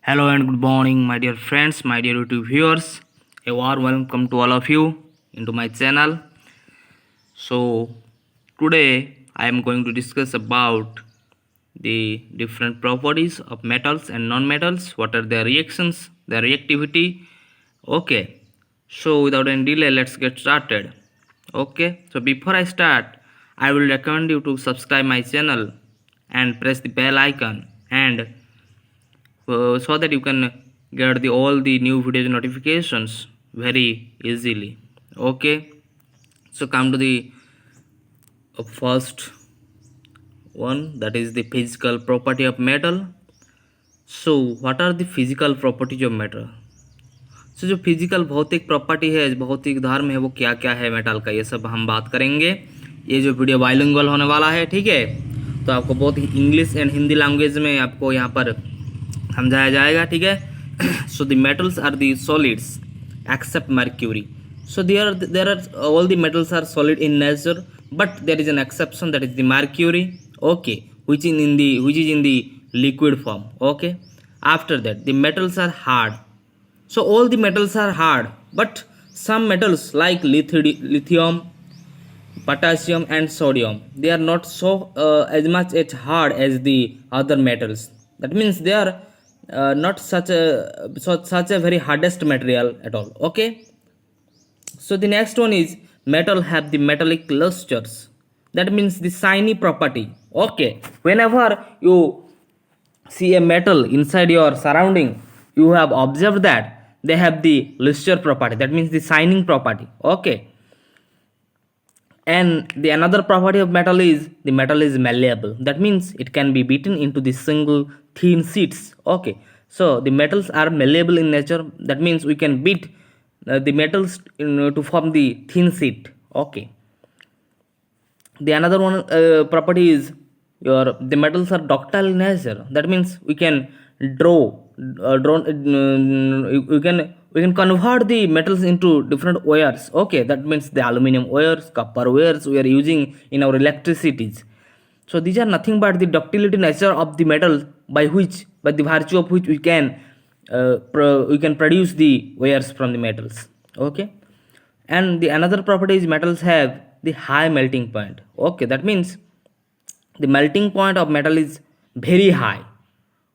Hello and good morning, my dear friends, my dear YouTube viewers. A warm welcome to all of you into my channel. So, today I am going to discuss about the different properties of metals and non-metals. What are their reactions, their reactivity? Okay. So, without any delay, let's get started. Okay. So, before I start, I will recommend you to subscribe my channel and press the bell icon and so that you can get all the new video notifications very easily. Okay, so come to the first one, that is the physical property of metal. So what are the physical properties of metal? So जो physical भौतिक property है, भौतिक धर्म है, वो क्या क्या है मेटल का, ये सब हम बात करेंगे. ये जो वीडियो बाइलिंगुअल होने वाला है, ठीक है, तो आपको बहुत ही इंग्लिश एंड हिंदी लैंग्वेज में आपको यहाँ पर समझाया जाएगा. ठीक है. So the metals are the solids except mercury. So there are all the metals are solid in nature, but there is an exception, that is the mercury. Okay, which is in the liquid form. Okay, after that the metals are hard. So all the metals are hard, but some metals like lithium, potassium and sodium, they are not so as much as hard as the other metals. That means they are not such a very hardest material at all. Okay, so the next one is metal have the metallic lusters. That means the shiny property. Okay, whenever you see a metal inside your surrounding, you have observed that they have the luster property. That means the shining property. Okay, and the another property of metal is the metal is malleable. That means it can be beaten into the single thin sheets. Okay, so the metals are malleable in nature. That means we can beat the metals to form the thin sheet. Okay, the another one property is the metals are ductile in nature. That means we can we can convert the metals into different wires. Okay, that means the aluminum wires, copper wires we are using in our electricities. So these are nothing but the ductility nature of the metal by the virtue of which we can produce the wires from the metals. Okay, and the another property is metals have the high melting point. Okay, that means the melting point of metal is very high.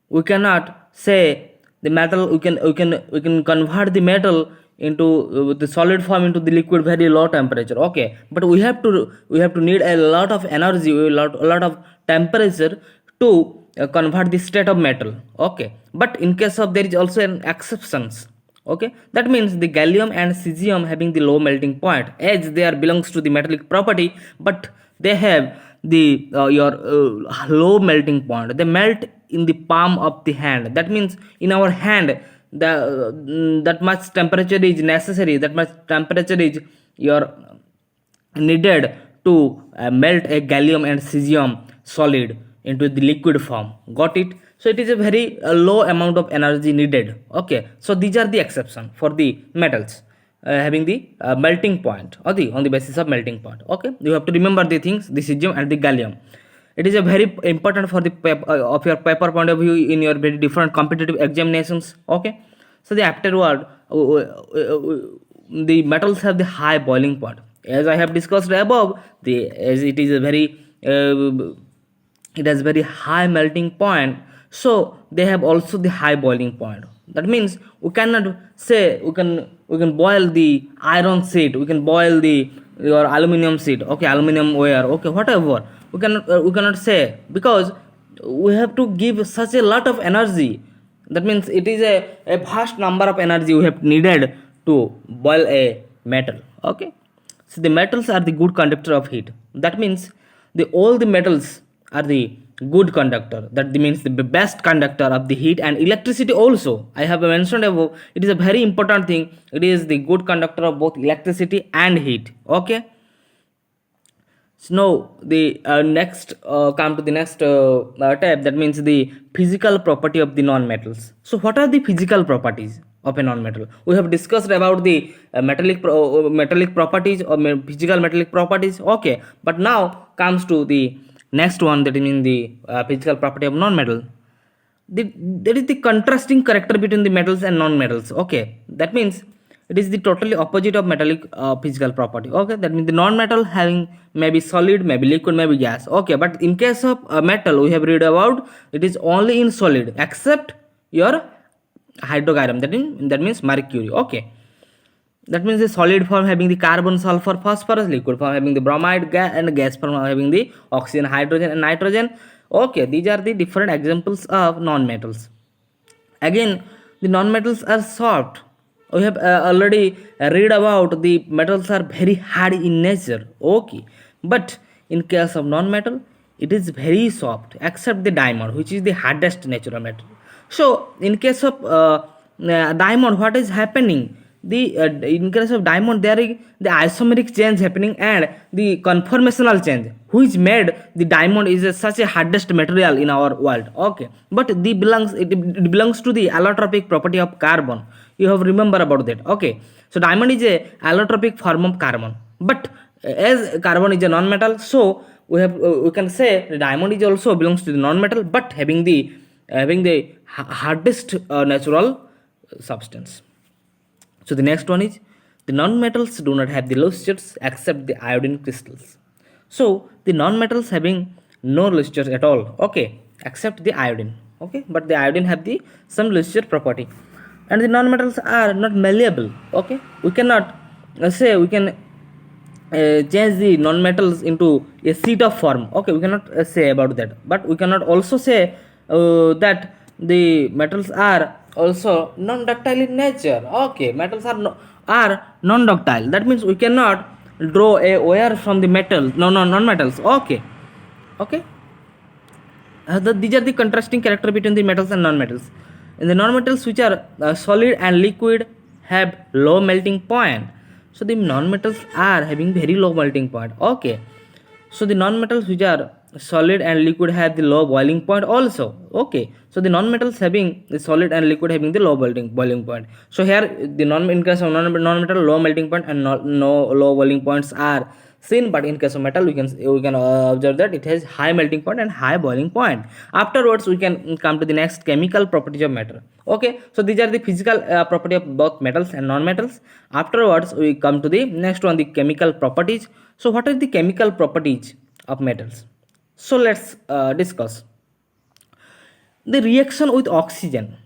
We cannot say the metal, we can convert the metal into the solid form into the liquid very low temperature. Okay, but we have to need a lot of energy, a lot of temperature to convert the state of metal. Okay, but in case of there is also an exceptions. Okay, that means the gallium and cesium having the low melting point, as they are belongs to the metallic property, but they have the low melting point. They melt in the palm of the hand. That means in our hand that much temperature is necessary, that much temperature is your needed to melt a gallium and cesium solid into the liquid form. Got it? So it is a very low amount of energy needed. Okay, so these are the exception for the metals having the melting point, or on the basis of melting point. Okay, you have to remember the things, the cesium and the gallium. It is a very important for the of your paper point of view in your very different competitive examinations. Okay, so the afterward the metals have the high boiling point, as I have discussed above. As it is a very it has very high melting point, so they have also the high boiling point. That means we cannot say we can boil the iron sheet, we can boil your aluminum sheet. Okay, aluminum wire. Okay, whatever, we cannot say, because we have to give such a lot of energy. That means it is a vast number of energy we have needed to boil a metal. Okay, so the metals are the good conductor of heat. That means all the metals are the good conductor. That means the best conductor of the heat and electricity also. I have mentioned above, it is a very important thing. It is the good conductor of both electricity and heat. Okay, so now the next come to the next tab, that means the physical property of the non-metals. So what are the physical properties of a non-metal? We have discussed about the metallic properties or physical metallic properties. Okay, but now comes to the next one, that means the physical property of non-metal. That is the contrasting character between the metals and non-metals. Okay, that means it is the totally opposite of metallic physical property. Okay, that means the non-metal having maybe solid, maybe liquid, maybe gas. Okay, but in case of metal, we have read about it is only in solid except your hydrocarbon. That means mercury. Okay, that means the solid form having the carbon, sulfur, phosphorus, liquid form having the bromide, gas, and gas form having the oxygen, hydrogen, and nitrogen. Okay, these are the different examples of non-metals. Again, the non-metals are soft. We have already read about the metals are very hard in nature. Okay, but in case of non-metal, it is very soft except the diamond, which is the hardest natural metal. So, in case of diamond, what is happening? The in case of diamond, there is the isomeric change happening and the conformational change, which made the diamond is such a hardest material in our world. Okay, but it belongs to the allotropic property of carbon. You have remember about that. Okay, so diamond is a allotropic form of carbon, but as carbon is a non-metal, so we can say the diamond is also belongs to the non-metal, but having the hardest natural substance. So the next one is the non-metals do not have the lustrous except the iodine crystals. So the non-metals having no luster at all, okay, except the iodine, okay, but the iodine have the some luster property, and the non-metals are not malleable, okay. We cannot say we can change the non-metals into a sheet of form, okay. We cannot say about that, but we cannot also say that the metals are also non-ductile in nature. Okay, metals are non-ductile. That means we cannot draw a wire from the metal. No, non-metals. Okay, okay. These are the contrasting character between the metals and non-metals. In the non-metals, which are solid and liquid, have low melting point. So the non-metals are having very low melting point. Okay, so the non-metals which are solid and liquid have the low boiling point also. Okay, so the non-metals having the solid and liquid having the low boiling point. So here the in case of non-metal, low melting point and no low boiling points are seen, but in case of metal we can observe that it has high melting point and high boiling point. Afterwards we can come to the next chemical properties of matter. Okay, so these are the physical property of both metals and non-metals. Afterwards we come to the next one, the chemical properties. So what are the chemical properties of metals? So let's discuss the reaction with oxygen.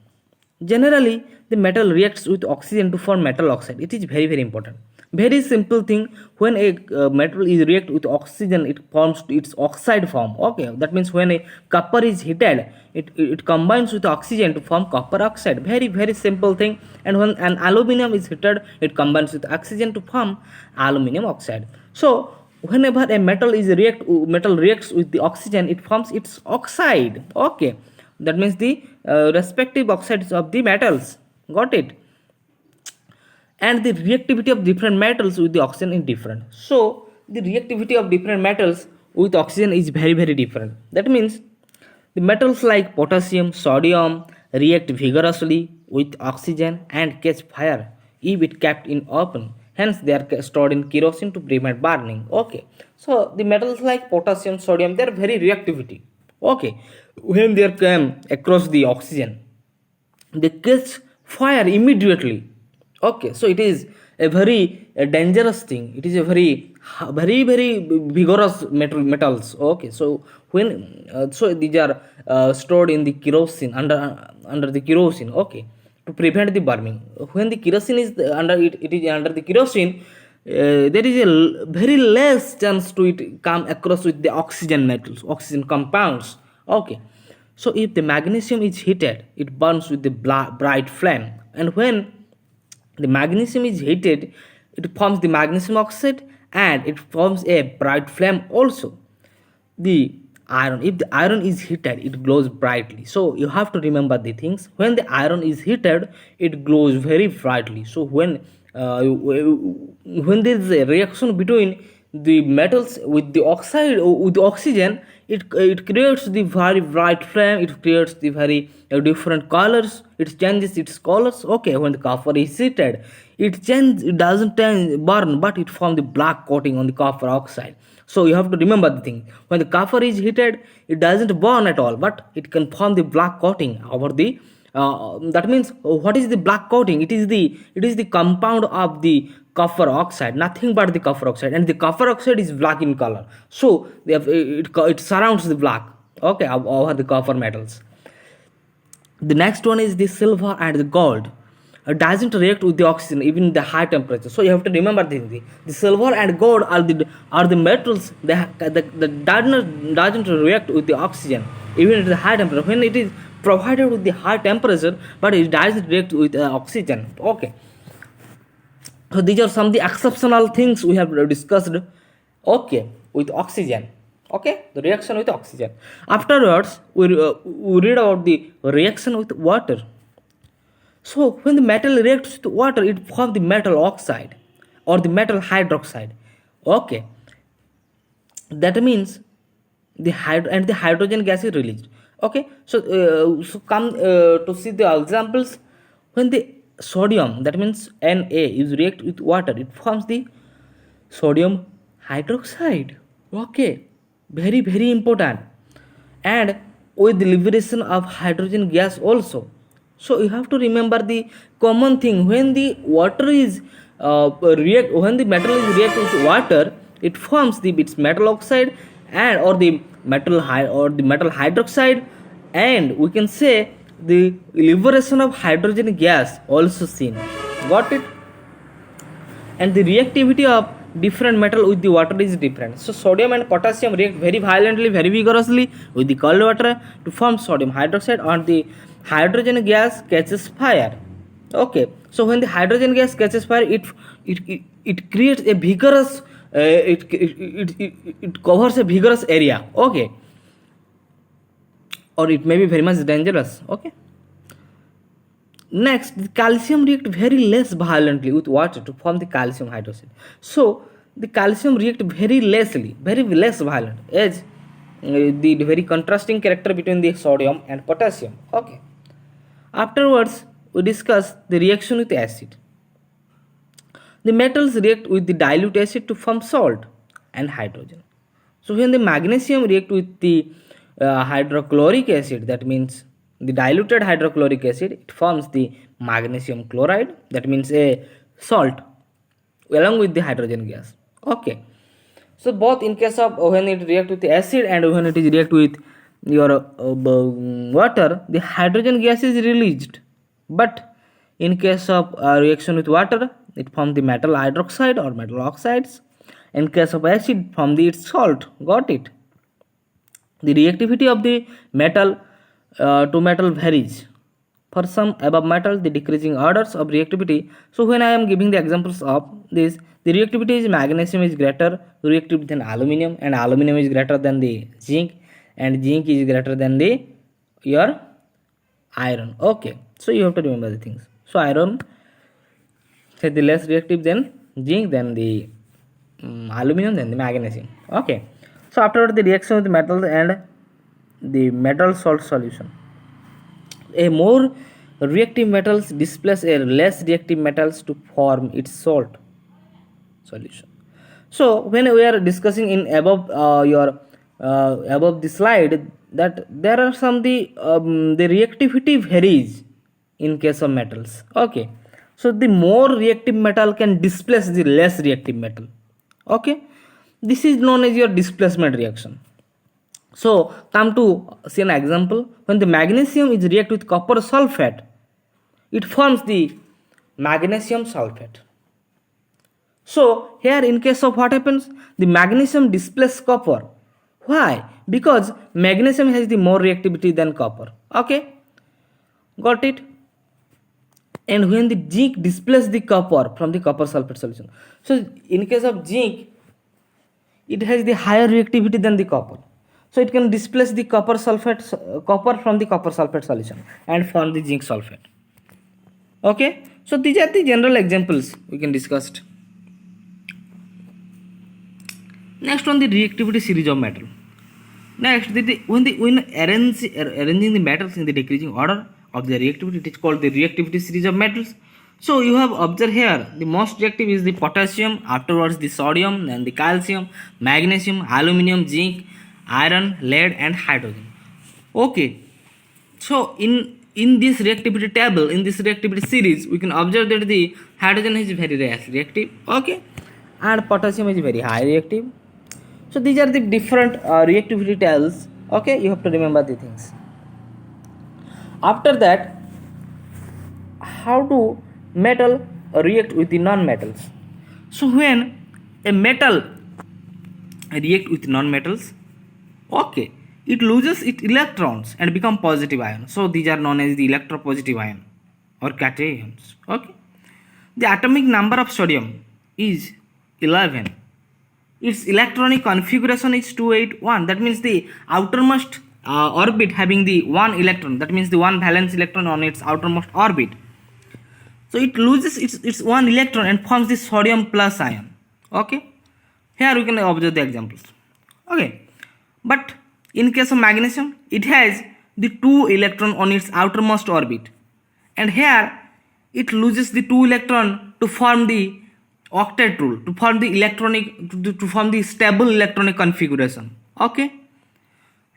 Generally the metal reacts with oxygen to form metal oxide. It is very important. Very simple thing, when a metal is react with oxygen, it forms its oxide form. Okay, that means when a copper is heated, it combines with oxygen to form copper oxide. Very simple thing. And when an aluminum is heated, it combines with oxygen to form aluminum oxide. So whenever a metal reacts with the oxygen, it forms its oxide. Okay, that means the respective oxides of the metals. Got it? And the reactivity of different metals with the oxygen is different. So the reactivity of different metals with oxygen is very different. That means the metals like potassium, sodium react vigorously with oxygen and catch fire if it kept in open. Hence they are stored in kerosene to prevent burning. Okay, so the metals like potassium, sodium, they are very reactivity. Okay, when they come across the oxygen, they catch fire immediately. Okay, so it is a very dangerous thing. It is a very vigorous metals. Okay, so when so these are stored in the kerosene, under the kerosene. Okay, to prevent the burning. When the kerosene is it is under the kerosene, there is a very less chance to it come across with the oxygen metals, oxygen compounds. Okay, so if the magnesium is heated, it burns with the bright flame, and when the magnesium is heated, it forms the magnesium oxide and it forms a bright flame also. The iron, if the iron is heated, it glows brightly. So you have to remember the things. When the iron is heated, it glows very brightly. So when there is a reaction between the metals with the oxide with the oxygen, it creates the very bright flame. It creates the very different colors. It changes its colors. Okay, when the copper is heated, it doesn't burn, but it forms the black coating on the copper oxide. So you have to remember the thing, when the copper is heated, it doesn't burn at all, but it can form the black coating over the that means what is the black coating? It is the compound of the copper oxide, nothing but the copper oxide, and the copper oxide is black in color. So it surrounds the black, okay, over the copper metals. The next one is the silver and the gold. Doesn't react with the oxygen even in the high temperature. So you have to remember this. The silver and gold are the metals that doesn't react with the oxygen even at the high temperature. When it is provided with the high temperature, but it doesn't react with oxygen. Okay. So these are some of the exceptional things we have discussed. Okay, with oxygen. Okay, the reaction with oxygen. Afterwards, we read about the reaction with water. So when the metal reacts with water, it forms the metal oxide or the metal hydroxide. Okay, that means the hydrogen gas is released. Okay, so come to see the examples. When the sodium, that means Na, is react with water, it forms the sodium hydroxide. Okay, very important. And with the liberation of hydrogen gas also. So you have to remember the common thing, when the water is when the metal is react with water, it forms its metal oxide and or the metal hydroxide, and we can say the liberation of hydrogen gas also seen. Got it? And the reactivity of different metal with the water is different. So sodium and potassium react very violently, very vigorously with the cold water to form sodium hydroxide, or the hydrogen gas catches fire. Okay, so when the hydrogen gas catches fire, it creates a vigorous it covers a vigorous area. Okay, or it may be very much dangerous. Okay. Next, the calcium react very less violently with water to form the calcium hydroxide. So the calcium react very less violent, as the very contrasting character between the sodium and potassium. Okay. Afterwards, we discuss the reaction with acid. The metals react with the dilute acid to form salt and hydrogen. So when the magnesium react with the hydrochloric acid, that means the diluted hydrochloric acid, it forms the magnesium chloride, that means a salt, along with the hydrogen gas. Okay, so both in case of when it react with the acid and when it is react with your water, the hydrogen gas is released, but in case of reaction with water, it forms the metal hydroxide or metal oxides. In case of acid, form the its salt. Got it? The reactivity of the metal to metal varies. For some above metals, the decreasing orders of reactivity. So when I am giving the examples of this, the reactivity is magnesium is greater reactivity than aluminum, and aluminum is greater than the zinc, and zinc is greater than the your iron. Okay, so you have to remember the things. So iron say the less reactive than zinc, than the aluminum, than the magnesium. Okay, so after the reaction with the metals and the metal salt solution, a more reactive metals displace a less reactive metals to form its salt solution. So when we are discussing in above above the slide, that there are some the reactivity varies in case of metals. Okay, so the more reactive metal can displace the less reactive metal. Okay, this is known as your displacement reaction. So come to see an example. When the magnesium is react with copper sulfate, it forms the magnesium sulfate. So here in case of what happens, the magnesium displaces copper. Why? Because magnesium has the more reactivity than copper. Okay, got it? And when the zinc displaces the copper from the copper sulfate solution, so in case of zinc, it has the higher reactivity than the copper. So it can displace the copper from the copper sulfate solution and form the zinc sulfate. Okay, so these are the general examples we can discuss. Next on the reactivity series of metal. Next, when arranging the metals in the decreasing order of their reactivity, it is called the reactivity series of metals. So you have observed here the most reactive is the potassium, afterwards the sodium, then the calcium, magnesium, aluminum, zinc, iron, lead and hydrogen. Okay, so in this reactivity table, in this reactivity series, we can observe that the hydrogen is very less reactive, okay, and potassium is very high reactive. So these are the different reactivity tables, okay. You have to remember the things. After that, how do metal react with the non-metals? So when a metal react with non-metals, okay, it loses its electrons and become positive ion. So these are known as the electropositive ion or cations. Okay, the atomic number of sodium is 11. Its electronic configuration is 281. That means the outermost orbit having the one electron. That means the one valence electron on its outermost orbit. So it loses its one electron and forms the sodium plus ion. Okay, here we can observe the examples. Okay, but in case of magnesium, it has the two electron on its outermost orbit, and here it loses the two electron to form the octet rule, to form the electronic, to form the stable electronic configuration. Okay,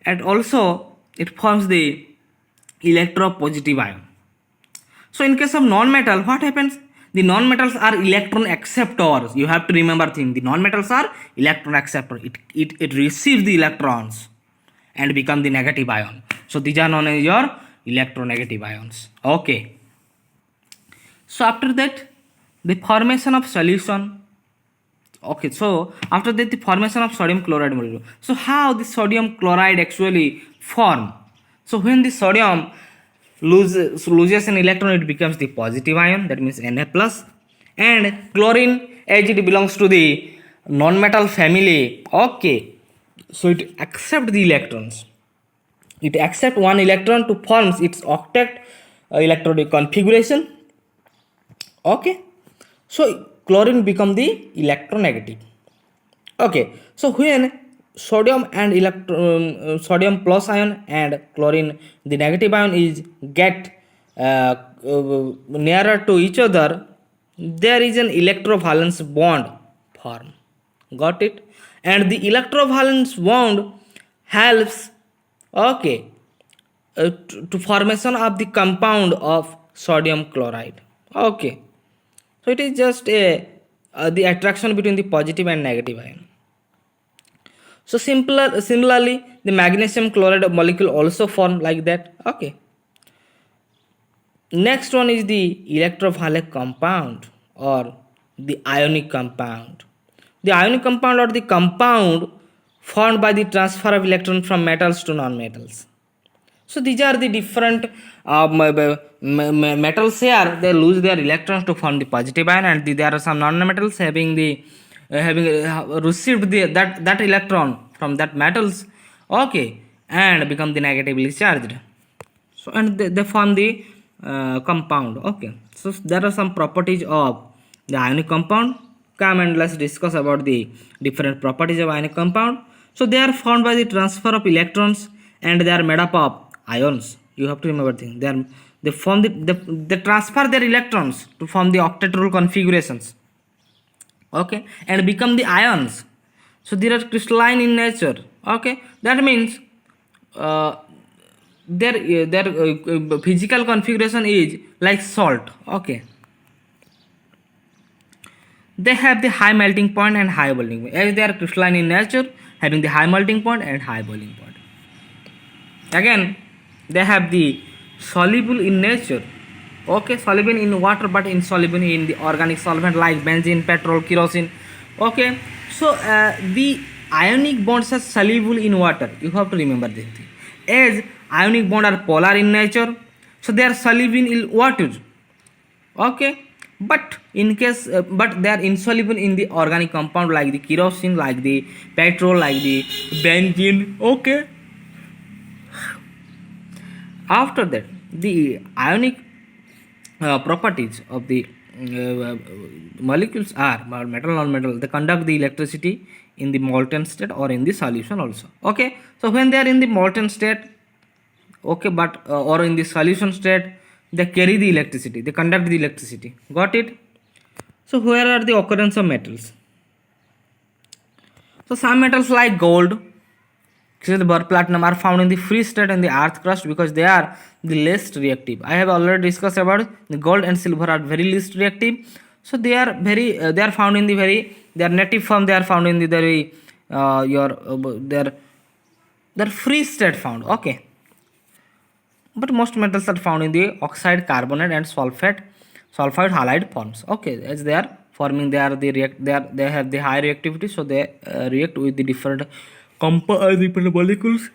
and also it forms the electropositive ion. So in case of non-metal, what happens? The non-metals are electron acceptors. You have to remember thing. The non-metals are electron acceptor. It receives the electrons and become the negative ion. So these are known as your electronegative ions. Okay. So after that, the formation of solution. Okay, so after that the formation of sodium chloride molecule. So how the sodium chloride actually form? So when the sodium loses an electron, it becomes the positive ion, that means Na plus, and chlorine, as it belongs to the non-metal family, okay, so it accepts the electrons. It accepts one electron to form its octet electronic configuration. Okay, so chlorine become the electronegative. Okay, so when sodium and sodium plus ion and chlorine the negative ion is get nearer to each other, there is an electrovalence bond form. Got it? And the electrovalence bond helps, okay, to formation of the compound of sodium chloride. Okay, so it is just a the attraction between the positive and negative ion. So similarly, the magnesium chloride molecule also form like that. Okay. Next one is the electrovalent compound or the ionic compound. The ionic compound or the compound formed by the transfer of electron from metals to non-metals. So these are the different metals here. They lose their electrons to form the positive ion, and there are some non-metals having the received that electron from that metals, okay, and become the negatively charged. So and they form the compound. Okay, so there are some properties of the ionic compound. Come and let's discuss about the different properties of ionic compound. So they are formed by the transfer of electrons, and they are made up of ions. You have to remember things. They transfer their electrons to form the octet rule configurations, okay, and become the ions. So they are crystalline in nature. Okay, that means their physical configuration is like salt. Okay, they have the high melting point and high boiling point, as they are crystalline in nature, having the high melting point and high boiling point. Again, they have the soluble in nature, okay, soluble in water but insoluble in the organic solvent like benzene, petrol, kerosene. Okay, so the ionic bonds are soluble in water. You have to remember this thing. As ionic bonds are polar in nature, so they are soluble in water. Okay, but in case but they are insoluble in the organic compound like the kerosene, like the petrol, like the benzene. Okay, after that the ionic properties of the molecules are metal, non-metal. They conduct the electricity in the molten state or in the solution also. Okay, so when they are in the molten state, okay, but or in the solution state, they carry the electricity, they conduct the electricity. Got it? So where are the occurrence of metals? So some metals like gold, silver, platinum are found in the free state in the earth crust because they are the least reactive. I have already discussed about the gold and silver are very least reactive. So they are very they are found in the very their native form, they are found in the very their free state found. Okay, but most metals are found in the oxide, carbonate and sulfide halide forms. Okay, as they are forming, they are the they have the high reactivity, so they react with the different different molecules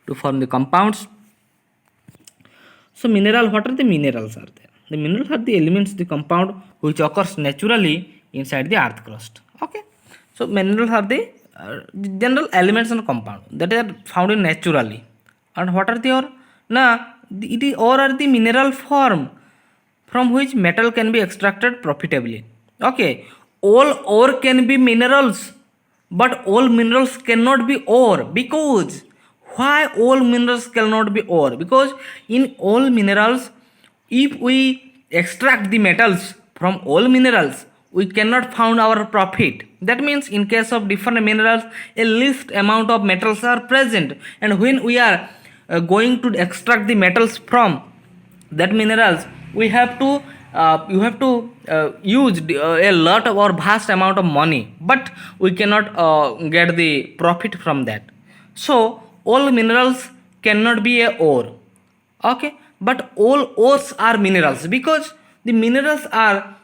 to form the compounds. So mineral, what are the minerals are there? The minerals are the elements, the compound which occurs naturally inside the earth crust. Okay, so minerals are the general elements and compound that are found in naturally. And what are the ore? Now it is ore are the mineral form from which metal can be extracted profitably. Okay, all ore can be minerals, but all minerals cannot be ore. Because why all minerals cannot be ore? Because in all minerals, if we extract the metals from all minerals, we cannot found our profit. That means in case of different minerals, a least amount of metals are present, and when we are going to extract the metals from that minerals, we have to you have to use a lot of or vast amount of money, but we cannot get the profit from that. So all minerals cannot be a ore. Okay, but all ores are minerals, because the minerals are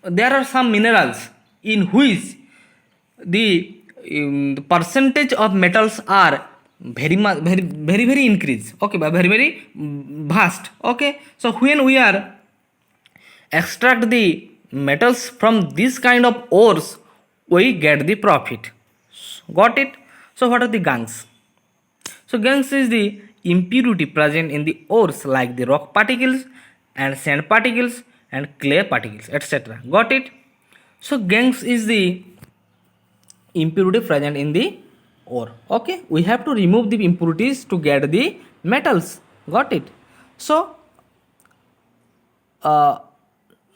there are some minerals in which the percentage of metals are very much very increase. Okay, but very vast. Okay, so when we are extract the metals from this kind of ores, we get the profit. Got it? So what are the gangs? So gangs is the impurity present in the ores like the rock particles and sand particles and clay particles, etc. Got it? So gangs is the impurity present in the ore. Okay, we have to remove the impurities to get the metals. Got it? So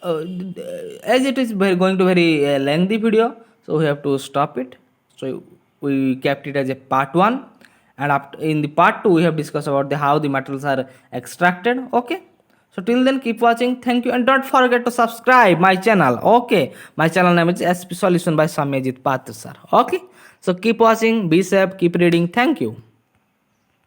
as it is going to very lengthy video, so we have to stop it. So we kept it as a part 1, and after, in the part 2 we have discussed about the how the metals are extracted. Okay, so till then keep watching. Thank you, and don't forget to subscribe my channel. Okay, my channel name is SP Solution by Samyajit Sir. Okay, so keep watching, be safe, keep reading. Thank you.